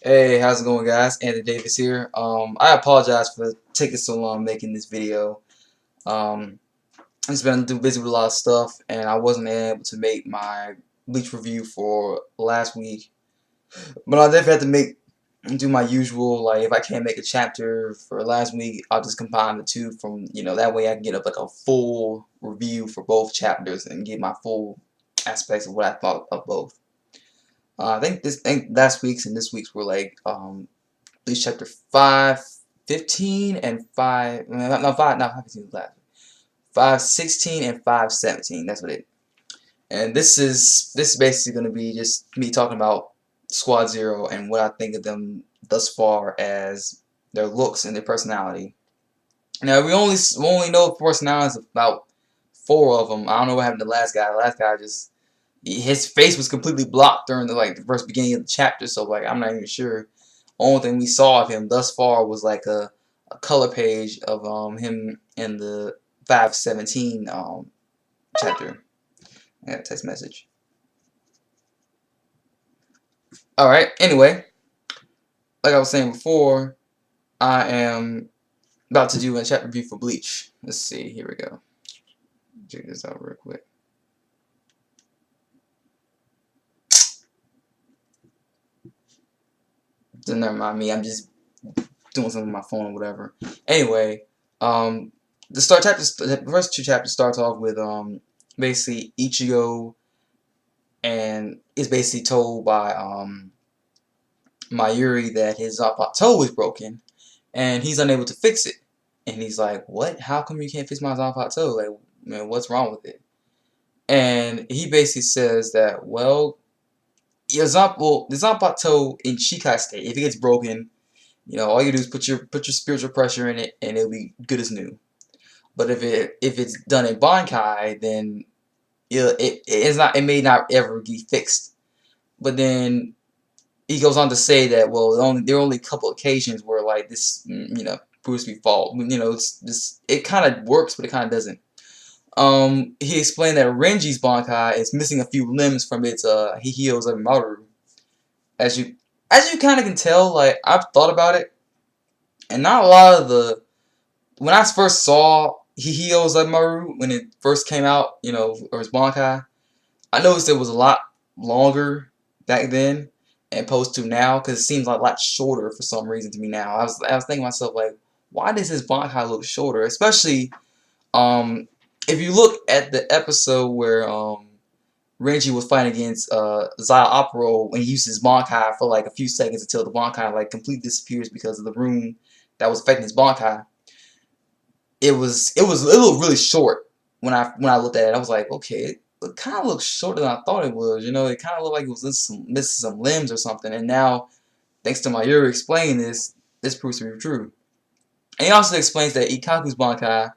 Hey, how's it going, guys? Anthony Davis here. I apologize for taking so long making this video. Um, I've just been too busy with a lot of stuff, and I wasn't able to make my Bleach review for last week. But I definitely had to do my usual. Like, if I can't make a chapter for last week, I'll just combine the two from that way I can get up like a full review for both chapters and get my full aspects of what I thought of both. I think last week's and this week's were like Bleach chapter 5, 15, and 5, no, 5, not 15 is last. 5, 16, and 5, 17. That's what it. And this is basically going to be just me talking about Squad Zero and what I think of them thus far as their looks and their personality. Now we only know personalities of about 4 of them. I don't know what happened to the last guy. The last guy just his face was completely blocked during the first beginning of the chapter, so like I'm not even sure. Only thing we saw of him thus far was like a color page of him in the 517 chapter. I got a text message. Alright, anyway, like I was saying before, I am about to do a chapter review for Bleach. Let's see, here we go. Check this out real quick. Never mind me, I'm just doing something on my phone or whatever. Anyway, the first 2 chapters starts off with basically Ichigo and is basically told by Mayuri that his toe is broken and he's unable to fix it. And he's like, "What? How come you can't fix my toe? Like, man, what's wrong with it?" And he basically says that, well, the Zanpakuto in Shikai state, if it gets broken, all you do is put your spiritual pressure in it, and it'll be good as new. But if it's done in Bankai, then it may not ever be fixed. But then he goes on to say that, well, there are only a couple occasions where like this proves to be fault. It kind of works, but it kind of doesn't. He explained that Renji's Bankai is missing a few limbs from its Hihio Maru. As you kind of can tell, like I've thought about it, and not a lot of the when I first saw Hihio Maru when it first came out, or his Bankai, I noticed it was a lot longer back then and opposed to now because it seems like a lot shorter for some reason to me now. I was thinking to myself like, why does his Bankai look shorter? Especially if you look at the episode where Renji was fighting against Zaya Opero when he used his Bankai for like a few seconds until the Bankai like completely disappears because of the rune that was affecting his Bankai. It looked really short when I looked at it. I was like, okay, it kind of looks shorter than I thought it was. It kind of looked like it was missing some limbs or something. And now, thanks to Mayuri explaining this proves to be true. And he also explains that Ikkaku's Bankai,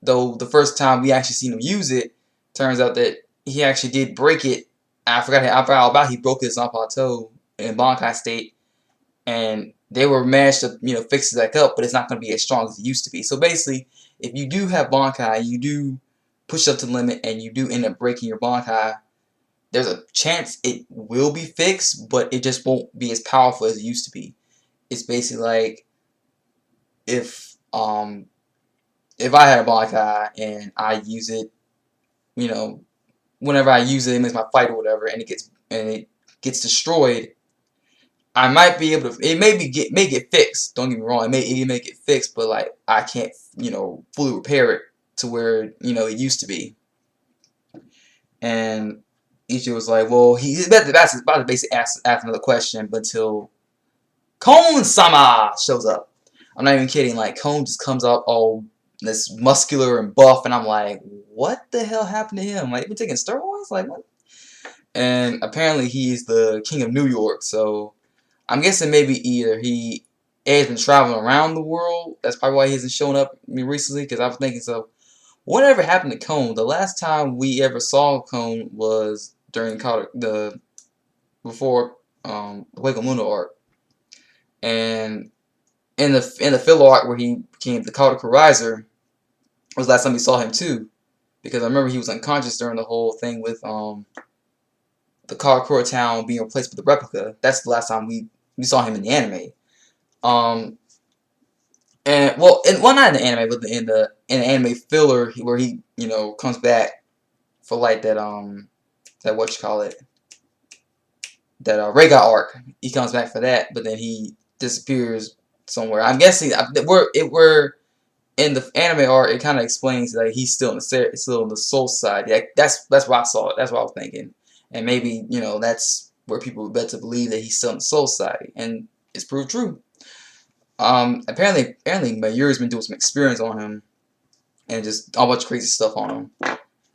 though the first time we actually seen him use it, turns out that he actually did break it. I forgot all about he broke his Zanpakuto in Bankai state, and they were managed to fix it back up, but it's not going to be as strong as it used to be. So basically, if you do have Bankai, you do push up to the limit, and you do end up breaking your Bankai, there's a chance it will be fixed, but it just won't be as powerful as it used to be. It's basically like if I had a Bankai and I use it, whenever I use it, it makes my fight or whatever, and it gets destroyed. I might be able to. It may get fixed. Don't get me wrong. It may make it fixed, but like I can't fully repair it to where it used to be. And Ichi was like, well, he's about to basically ask another question, but until Kon-sama shows up. I'm not even kidding. Like Kon just comes out all this muscular and buff, and I'm like, what the hell happened to him? Like, been taking steroids? Like what? And apparently he's the king of New York, so I'm guessing maybe either he has been traveling around the world. That's probably why he hasn't shown up recently. Because I was thinking, so whatever happened to Cone? The last time we ever saw Cone was during before the Wake Mundo arc, and in the filler arc where he became the Caudical Riser was the last time we saw him too. Because I remember he was unconscious during the whole thing with the Karakura town being replaced with the replica. That's the last time we we saw him in the anime. Um, and well, not in the anime, but in the anime filler where he comes back for like that what you call it, that Rhaegar arc. He comes back for that, but then he disappears somewhere. I'm guessing we're in the anime art. It kind of explains that he's still in the Soul Society. That's why I saw it. That's what I was thinking, and maybe that's where people would bet to believe that he's still in the Soul Society, and it's proved true. Apparently Mayuri's been doing some experience on him, and just all bunch of crazy stuff on him.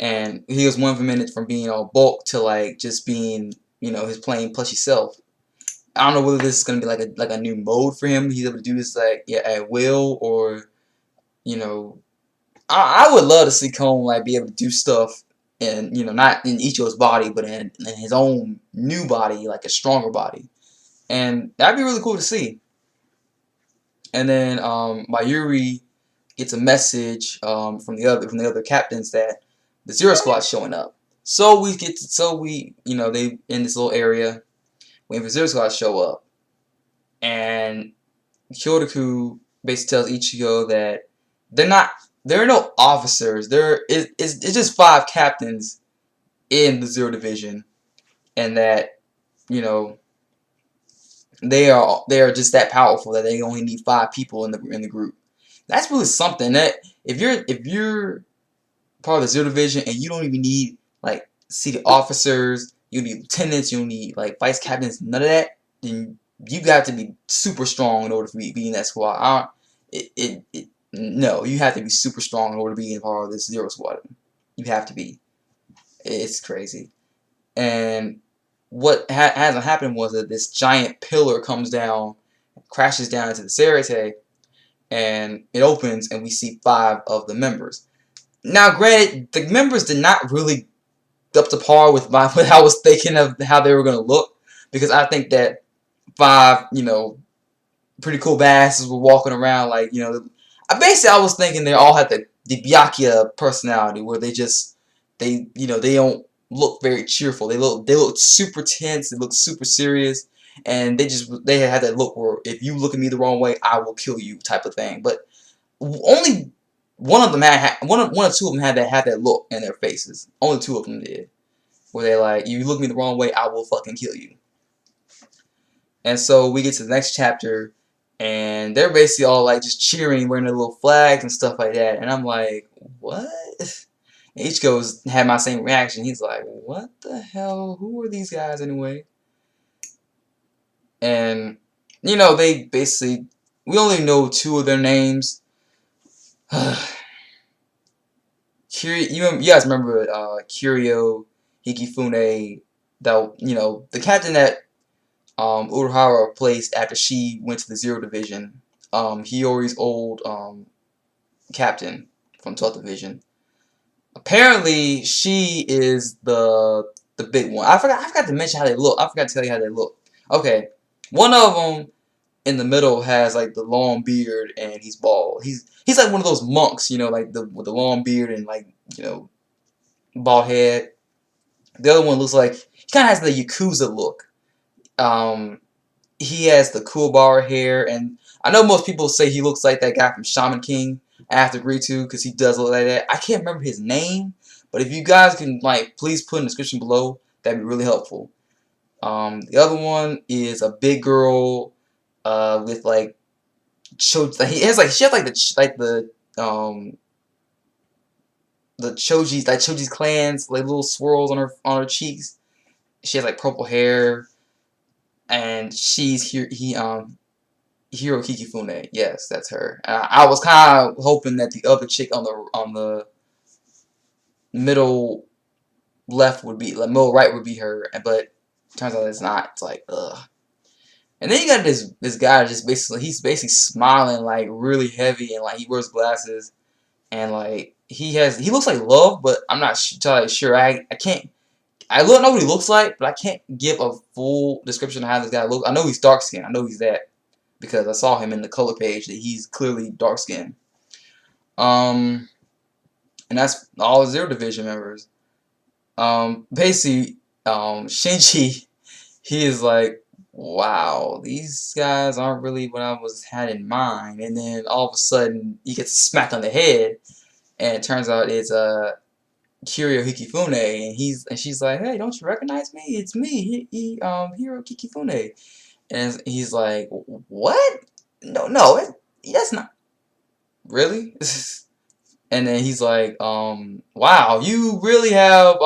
And he was 1 minute from being all bulk to like just being, his plain plushy self. I don't know whether this is gonna be like a new mode for him. He's able to do this like at will, or you know, I would love to see Cone like be able to do stuff in not in Ichigo's body, but in his own new body, like a stronger body, and that'd be really cool to see. And then Mayuri gets a message from the other captains that the Zero Squad's showing up. So they in this little area waiting for Zero Squad to show up, and Kyotoku basically tells Ichigo that there are no officers. It's just 5 captains in the Zero Division, and that you know they are just that powerful that they only need 5 people in the group. That's really something. That if you're part of the Zero Division and you don't even need like seated officers, you need lieutenants, you don't need like vice captains, none of that, then you got to be super strong in order to be in that squad. No, you have to be super strong in order to be in part of this Zero Squad. You have to be. It's crazy. And what hasn't happened was that this giant pillar comes down, crashes down into the Serite, and it opens, and we see 5 of the members. Now, granted, the members did not really up to par with what I was thinking of how they were going to look, because I think that 5, pretty cool badasses were walking around like, I was thinking they all had the Byakuya personality, where they don't look very cheerful. They look super tense. They look super serious, and they had that look where if you look at me the wrong way, I will kill you type of thing. But only one of them one or two of them had that look in their faces. Only 2 of them did, where they like, you look at me the wrong way, I will fucking kill you. And so we get to the next chapter, and they're basically all like just cheering, wearing their little flags and stuff like that. And I'm like, what? And Ichigo had my same reaction. He's like, what the hell? Who are these guys anyway? And they basically, we only know 2 of their names. You guys remember Kiryu Hikifune, the captain that Urahara replaced after she went to the Zero Division. Hiyori's old captain from 12th Division. Apparently, she is the big one. I forgot to mention how they look. I forgot to tell you how they look. Okay, one of them in the middle has like the long beard and he's bald. He's like one of those monks, like with the long beard and like bald head. The other one looks like he kind of has the Yakuza look. He has the cool bar hair, and I know most people say he looks like that guy from Shaman King. I have to agree to, because he does look like that. I can't remember his name, but if you guys can please put in the description below, that'd be really helpful. The other one is a big girl with like she has the Choji's clans, like little swirls on her cheeks. She has like purple hair, and she's Hiro Kikifune. Yes, that's her. I was kind of hoping that the other chick on the middle left would be, like, middle right would be her, but turns out it's not. It's like, ugh. And then you got this guy he's basically smiling like really heavy, and like he wears glasses, and like he looks like Love, but I'm not entirely sure. I can't. I don't know what he looks like, but I can't give a full description of how this guy looks. I know he's dark skinned. I know he's that, because I saw him in the color page that he's clearly dark skinned. And that's all Zero Division members. Basically, Shinji, he is like wow, these guys aren't really what I was had in mind. And then all of a sudden, he gets smacked on the head, and it turns out it's Kiryu Hikifune, and she's like, "Hey, don't you recognize me? It's me, Hiro Hikifune." And he's like, "What? No, no, that's not really." And then he's like, "Wow, you really have,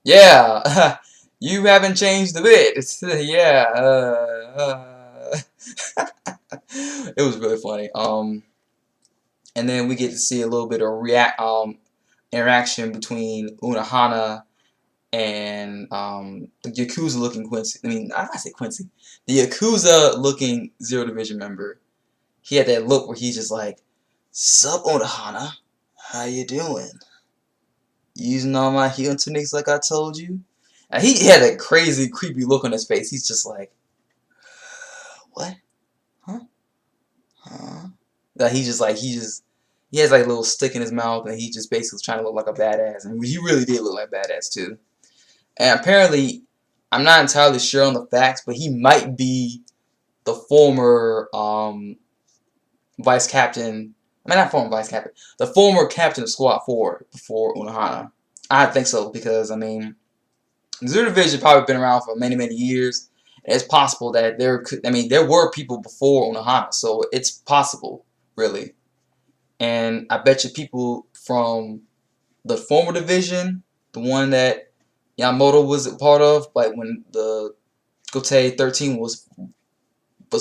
yeah, you haven't changed a bit." Yeah, it was really funny. And then we get to see a little bit of interaction between Unohana and the Yakuza looking Quincy. I mean, I say Quincy. The Yakuza looking Zero Division member. He had that look where he's just like, "Sup, Unohana? How you doing? Using all my healing techniques like I told you?" And he had a crazy, creepy look on his face. He's just like, "What? Huh? Huh?" Like he has like a little stick in his mouth, and he just basically trying to look like a badass. And he really did look like a badass too. And apparently, I'm not entirely sure on the facts, but he might be the former vice captain. I mean, not former vice captain. The former captain of Squad 4 before Unohana. I think so because I mean, Zero Division probably been around for many, many years. It's possible that there were people before Unohana, so it's possible, really. And I bet you people from the former division, the one that Yamamoto was a part of, like when the Gotei 13 was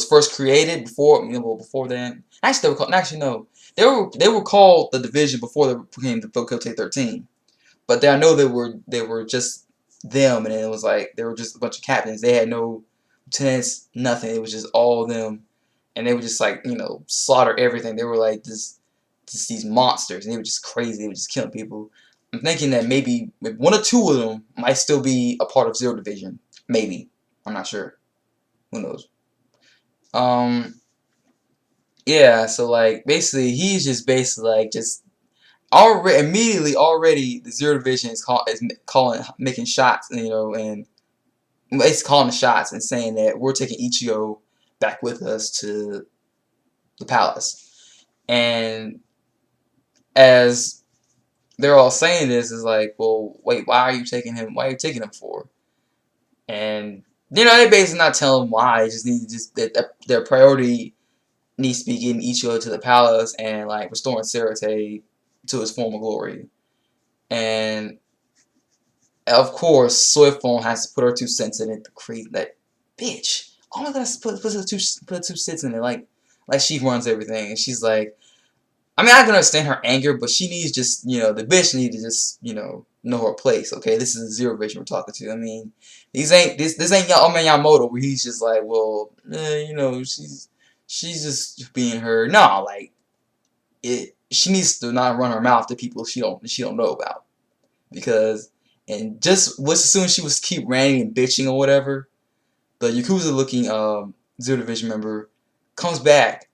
first created before then. Actually, they were called, actually no, they were called the division before they became the Gotei 13. But I know they were just them, and it was like they were just a bunch of captains. They had no lieutenants, nothing. It was just all of them, and they would just like slaughter everything. They were like just these monsters, and they were just crazy. They were just killing people. I'm thinking that maybe one or two of them might still be a part of Zero Division. Maybe. I'm not sure. Who knows? Um, yeah, so like basically he's just basically like just already the Zero Division is calling making shots, and it's calling the shots and saying that we're taking Ichigo back with us to the palace. And as they're all saying this, is like, well, wait, why are you taking him? Why are you taking him for? And they basically not telling them why. They just need to that their priority needs to be getting Ichigo to the palace and like restoring Sarate to his former glory. And of course, Soifon has to put her 2 cents in it to create that bitch. Oh my god, put 2 cents in it, like she runs everything, and she's like, I mean, I can understand her anger, but she needs just, the bitch needs to just, know her place. Okay, this is a Zero Vision we're talking to. I mean, this ain't man Yamamoto where he's just like, well, she's just being her. No, like she needs to not run her mouth to people she don't know about, because and just as soon as she was keep ranting and bitching or whatever, the Yakuza looking Zero Division member comes back,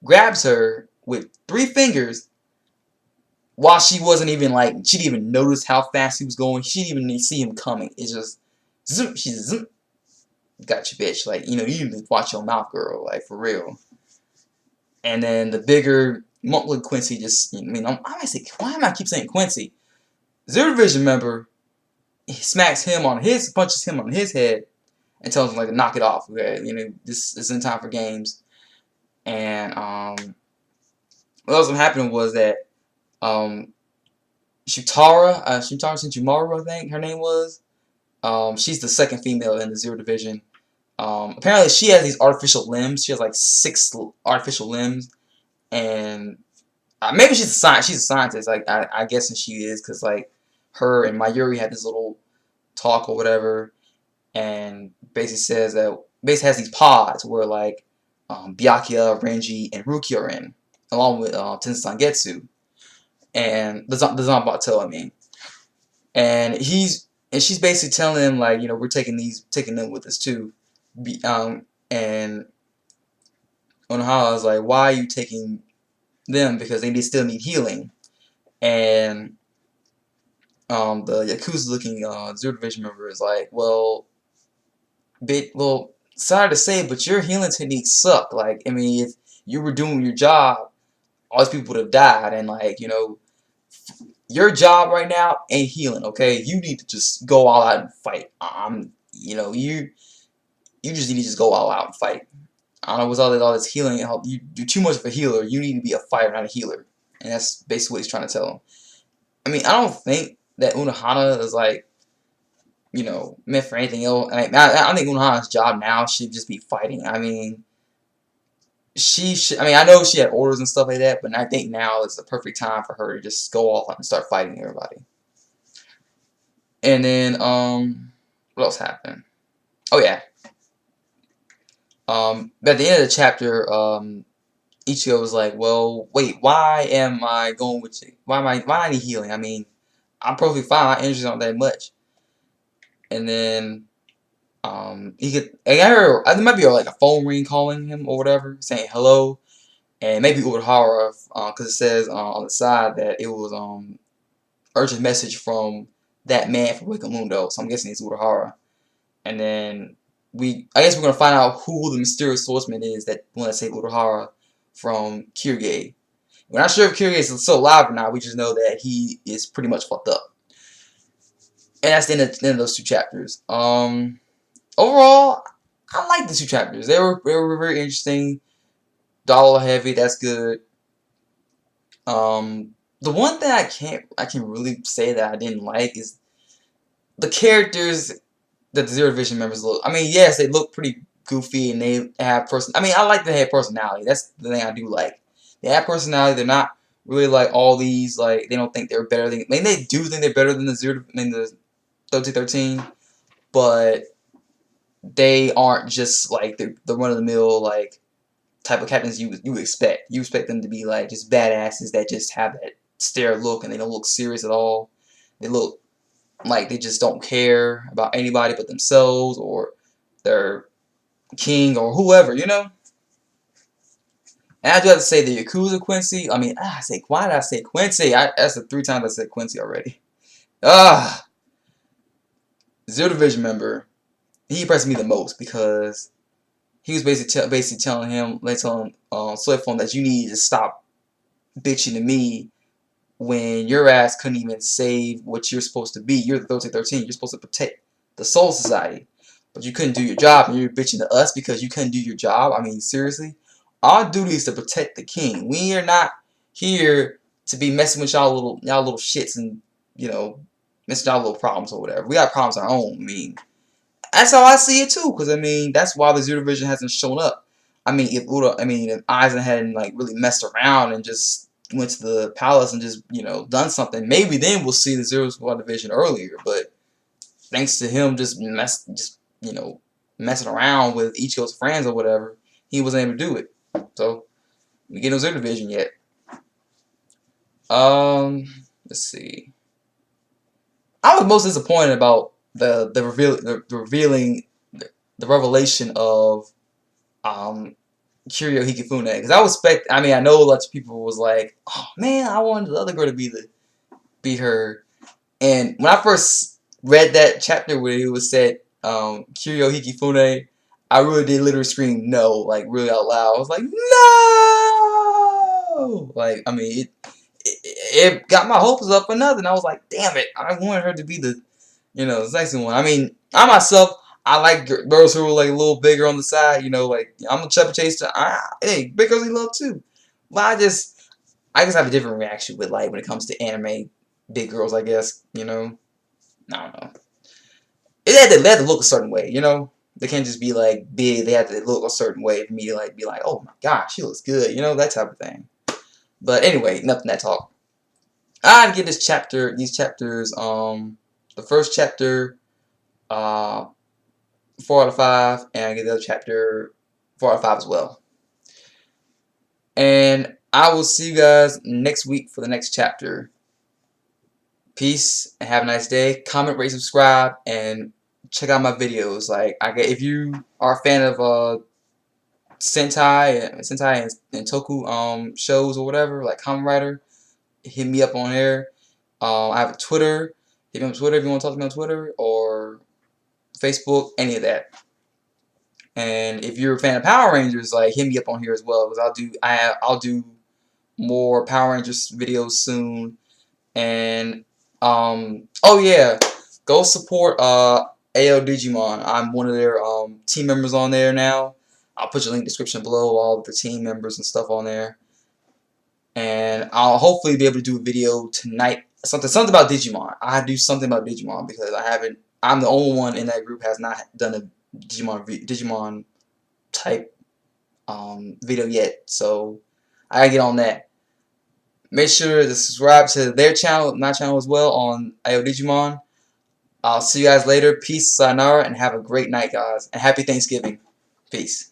grabs her with 3 fingers while she wasn't even like, she didn't even notice how fast he was going. She didn't even see him coming. It's just zoom, she's zoom, got you, bitch. Like, you need to watch your mouth, girl, like for real. And then the bigger Monkland Quincy just, I mean, I might say, why am I keep saying Quincy? Zero Division member, he punches him on his head, and tells him like to knock it off. Okay, this isn't time for games. And what else happened was that Shutara Senjumaru, I think her name was. She's the second female in the Zero Division. Apparently she has these artificial limbs. She has like 6 artificial limbs, and maybe she's a scientist. Like I guess she is, because like her and Mayuri had this little talk or whatever, and basically has these pods where like Byakuya, Renji, and Ruki are in, along with Tensan Getsu and the Zanbato, I mean. And she's basically telling him like, we're taking them with us too. And Onohara is like, why are you taking them? Because they still need healing. And the Yakuza looking Zero Division member is like, well, bit, well, sorry to say, but your healing techniques suck. Like, I mean, if you were doing your job, all these people would have died, and like, you know, your job right now ain't healing. Okay, you need to just go all out and fight. You know, you just need to just go all out and fight. I don't know what's all this healing. You're too much of a healer. You need to be a fighter, not a healer. And that's basically what he's trying to tell him. I mean, I don't think that Unohana is like, you know, meant for anything else. I think Unohana's job now should just be fighting. I mean, she should. I mean, I know she had orders and stuff like that, but I think now is the perfect time for her to just go off and start fighting everybody. And then, what else happened? Oh yeah. At the end of the chapter, Ichigo was like, well, wait, why am I going with you? Why I need healing? I mean, I'm perfectly fine. My energy's not that much. And then, he could, I heard, there might be like a phone ring calling him or whatever, saying hello. And maybe Urahara, because it says on the side that it was, urgent message from that man from Wakamundo. So I'm guessing it's Urahara. And then, I guess we're going to find out who the mysterious swordsman is that want to save Urahara from Kirige. We're not sure if Kirige is still alive or not. We just know that he is pretty much fucked up. And that's the end of those two chapters. Overall, I like the two chapters. They were very interesting. Dollar heavy. That's good. The one thing I can really say that I didn't like is the characters that the Zero Division members look. I mean, yes, they look pretty goofy and they have I mean, I like that they have personality. That's the thing I do like. They have personality. They're not really like all these like they don't think they're better than. I mean, they do think they're better than the 1313, but they aren't just like the run of the mill like type of captains you would expect. You expect them to be like just badasses that just have that stare look and they don't look serious at all. They look like they just don't care about anybody but themselves or their king or whoever, you know? And I do have to say the Yakuza Quincy, I mean, why did I say Quincy? That's the 3 times I said Quincy already. Ah, Zero Division member, he impressed me the most because he was basically telling him, Soifon that you need to stop bitching to me when your ass couldn't even save what you're supposed to be. You're the 1313. You're supposed to protect the Soul Society. But you couldn't do your job and you're bitching to us because you couldn't do your job. I mean, seriously? Our duty is to protect the king. We are not here to be messing with y'all little shits and, you know, messing y'all little problems or whatever. We got problems of our own. I mean, that's how I see it too. Because, I mean, that's why the Zero Division hasn't shown up. I mean, if Aizen hadn't, like, really messed around and just went to the palace and just, you know, done something, maybe then we'll see the Zero Squad Division earlier. But thanks to him you know, messing around with Ichigo's friends or whatever, he wasn't able to do it. So, we get no Zero Division yet. Let's see. I was most disappointed about the revelation of Kiryu Hikifune, because I mean, I know lots of people was like, oh man, I wanted the other girl to be her. And when I first read that chapter where it was said Kiryu Hikifune, I really did literally scream no, like really out loud. I was like, no! Like, I mean, it got my hopes up for nothing. I was like, damn it, I wanted her to be the, you know, the sexy one. I mean, I myself, I like girls who are like a little bigger on the side, you know, like I'm a chubby chaser. Hey, big girls we love too. But I just have a different reaction with like when it comes to anime big girls, I guess, you know. I don't know. They had to look a certain way, you know. They can't just be like big. They have to look a certain way for me to like be like, oh my gosh, she looks good, you know, that type of thing. But anyway, enough of that talk. I'd give these chapters, the first chapter, 4 out of 5, and I give the other chapter 4 out of 5 as well. And I will see you guys next week for the next chapter. Peace and have a nice day. Comment, rate, subscribe, and check out my videos. Like, if you are a fan of Sentai and Toku shows or whatever, like Kamen Rider, hit me up on there. I have a Twitter. Hit me on Twitter if you want to talk to me on Twitter or Facebook, any of that. And if you're a fan of Power Rangers, like hit me up on here as well, because I'll do more Power Rangers videos soon. And oh yeah, go support AO Digimon. I'm one of their team members on there now. I'll put your link in the description below, all of the team members and stuff on there. And I'll hopefully be able to do a video tonight. Something about Digimon. I do something about Digimon because I haven't. I'm the only one in that group has not done a Digimon type video yet. So I gotta get on that. Make sure to subscribe to their channel, my channel as well, on AO Digimon. I'll see you guys later. Peace, sayonara, and have a great night, guys. And happy Thanksgiving. Peace.